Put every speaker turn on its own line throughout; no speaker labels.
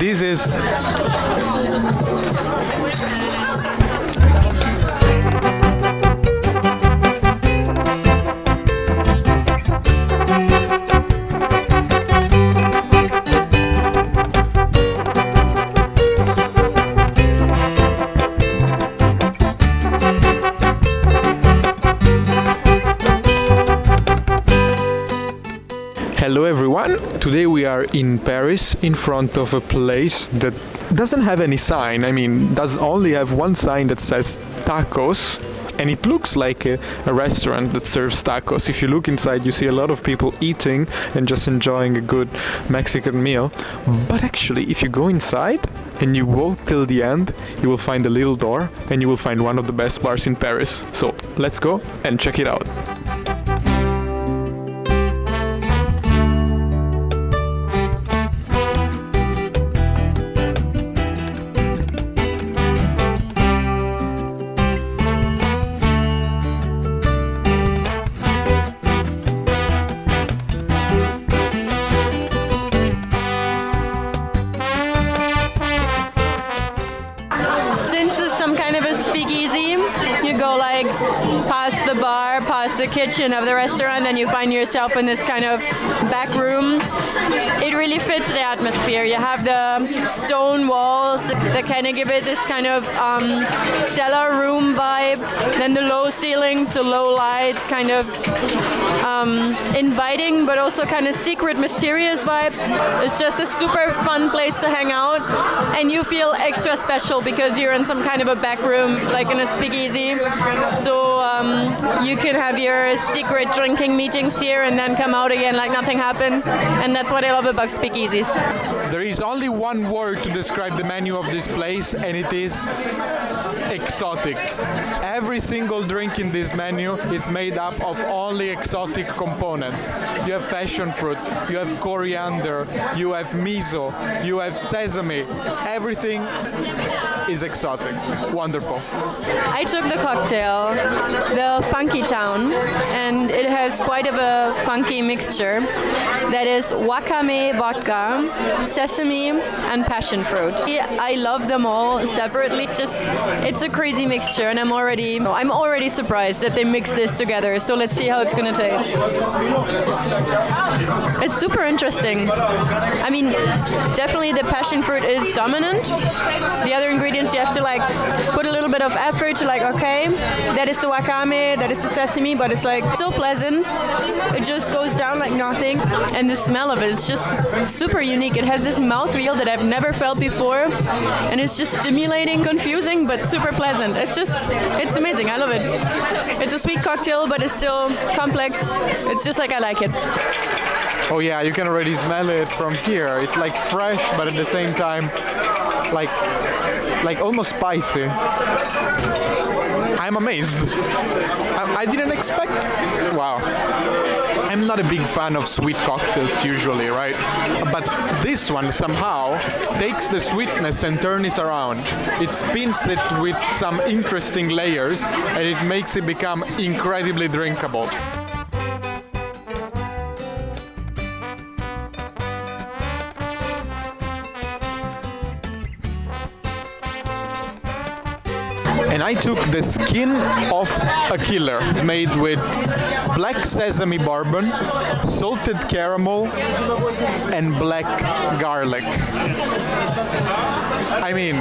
This is Hello everyone! Today we are in Paris in front of a place that doesn't have any sign. I mean, does only have one sign that says tacos, and it looks like a restaurant that serves tacos. If you look inside, you see a lot of people eating and just enjoying a good Mexican meal. But actually, if you go inside and you walk till the end, you will find a little door and you will find one of the best bars in Paris. So let's go and check it out.
Some kind of a speakeasy. You go like past the bar, past the kitchen of the restaurant, and you find yourself in this kind of back room. It really fits the atmosphere. You have the stone walls that kind of give it this kind of cellar room vibe. Then the low ceilings, the low lights, kind of inviting but also kind of secret, mysterious vibe. It's just a super fun place to hang out, and you feel extra special because you're in some kind of a back room, like in a speakeasy. So you can have your secret drinking meetings here and then come out again like nothing happened. And that's what I love about speakeasies.
There is only one word to describe the menu of this place, and it is exotic. Every single drink in this menu is made up of only exotic components. You have passion fruit, you have coriander, you have miso, you have sesame. Everything is exotic. Wonderful.
I took the cocktail, the Funky Town, and it has quite of a funky mixture that is wakame vodka, sesame, and passion fruit. I love them all separately. It's a crazy mixture, and I'm already surprised that they mix this together. So let's see how it's gonna taste. It's super interesting. I mean, definitely the passion fruit is dominant. The other ingredients you have to like put a little bit of effort to like, okay, that is the wakame, that is the sesame, but it's like so pleasant. It just goes down like nothing. And the smell of it is just super unique. It has this mouthfeel that I've never felt before. And it's just stimulating, confusing, but super pleasant. It's amazing. I love it. It's a sweet cocktail, but it's still complex. It's just like I like it.
Oh yeah, you can already smell it from here. It's like fresh, but at the same time, like almost spicy. I'm amazed. I didn't expect. Wow. I'm not a big fan of sweet cocktails usually, right? But this one somehow takes the sweetness and turns it around. It spins it with some interesting layers, and it makes it become incredibly drinkable. And I took the skin of a killer made with black sesame bourbon, salted caramel, and black garlic. I mean,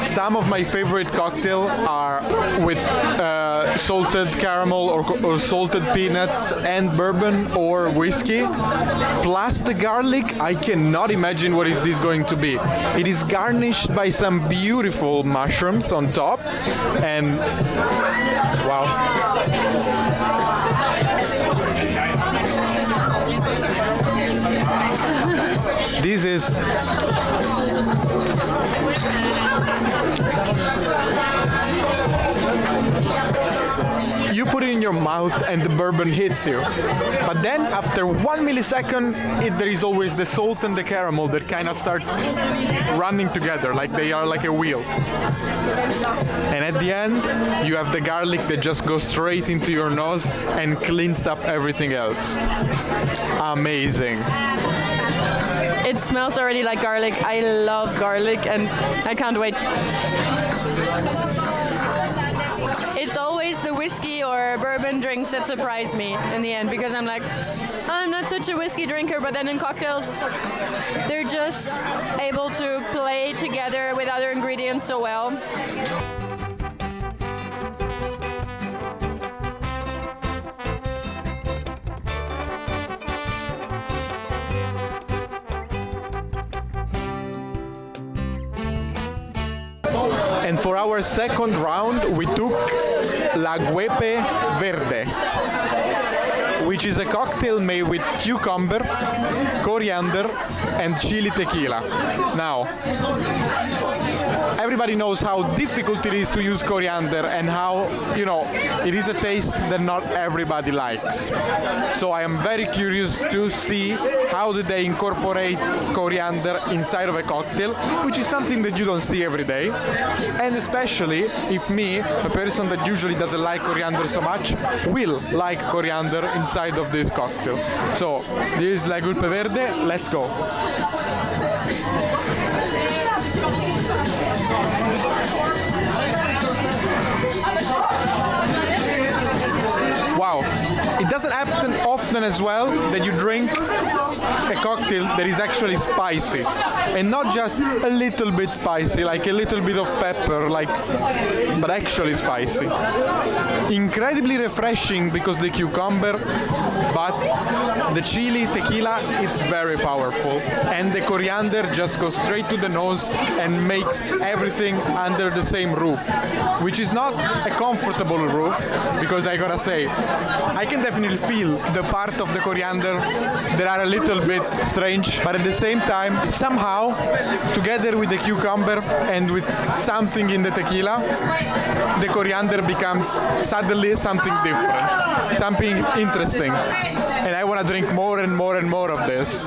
some of my favorite cocktails are with salted caramel or salted peanuts and bourbon or whiskey. Plus the garlic, I cannot imagine what is this going to be. It is garnished by some beautiful mushrooms on top, and wow. This is you put it in your mouth and the bourbon hits you. But then after 1 millisecond, there is always the salt and the caramel that kind of start running together, like they are like a wheel. And at the end, you have the garlic that just goes straight into your nose and cleans up everything else. Amazing.
It smells already like garlic. I love garlic and I can't wait. It's always the whiskey or bourbon drinks that surprise me in the end, because I'm like, I'm not such a whiskey drinker, but then in cocktails, they're just able to play together with other ingredients so well.
And for our second round, we took La Guepe Verde, which is a cocktail made with cucumber, coriander, and chili tequila. Now, everybody knows how difficult it is to use coriander and how, it is a taste that not everybody likes. So I am very curious to see how did they incorporate coriander inside of a cocktail, which is something that you don't see every day. And especially if me, a person that usually doesn't like coriander so much, will like coriander inside of this cocktail. So this is La Guepe Verde, let's go. Wow, it doesn't happen often as well that you drink a cocktail that is actually spicy, and not just a little bit spicy, like a little bit of pepper, but actually spicy. Incredibly refreshing because the cucumber, but the chili tequila, it's very powerful, and the coriander just goes straight to the nose and makes everything under the same roof, which is not a comfortable roof, because I gotta say, I can definitely feel the part of the coriander that are a little bit strange, but at the same time, somehow, together with the cucumber and with something in the tequila, the coriander becomes suddenly something different, something interesting. And I want to drink more and more and more of this.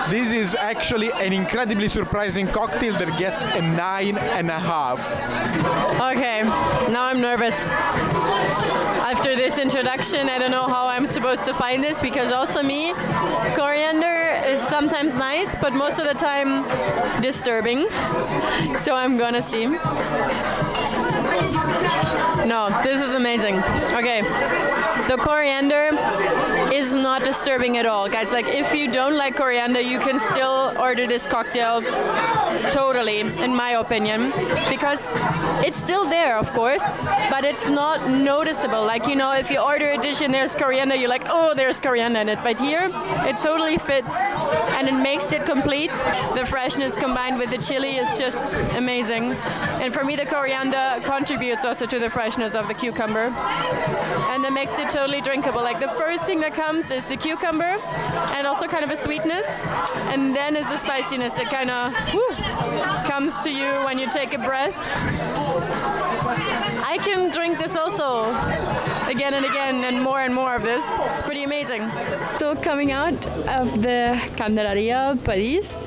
This is actually an incredibly surprising cocktail that gets a 9.5.
Okay, now I'm nervous. After this introduction, I don't know how I'm supposed to find this, because also me, coriander is sometimes nice, but most of the time disturbing. So I'm gonna see. No, this is amazing. Okay, the coriander is not disturbing at all. Guys, if you don't like coriander, you can still order this cocktail totally, in my opinion, because it's still there, of course, but it's not noticeable. If you order a dish and there's coriander, you're like, oh, there's coriander in it. But here, it totally fits and it makes it complete. The freshness combined with the chili is just amazing. And for me, the coriander contributes also to the freshness of the cucumber. And that makes it totally drinkable. The first thing that comes is the cucumber and also kind of a sweetness. And then is the spiciness that kind of comes to you when you take a breath. I can drink this also again and again and more of this. It's pretty amazing. So coming out of the Candelaria, Paris,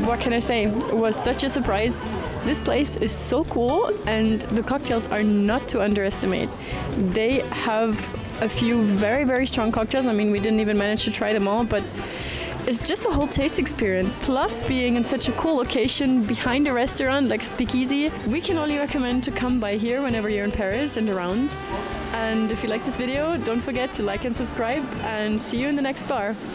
what can I say? It was such a surprise. This place is so cool, and the cocktails are not to underestimate. They have a few very, very strong cocktails. I mean, we didn't even manage to try them all, but it's just a whole taste experience. Plus, being in such a cool location behind a restaurant like Speakeasy, we can only recommend to come by here whenever you're in Paris and around. And if you like this video, don't forget to like and subscribe, and see you in the next bar.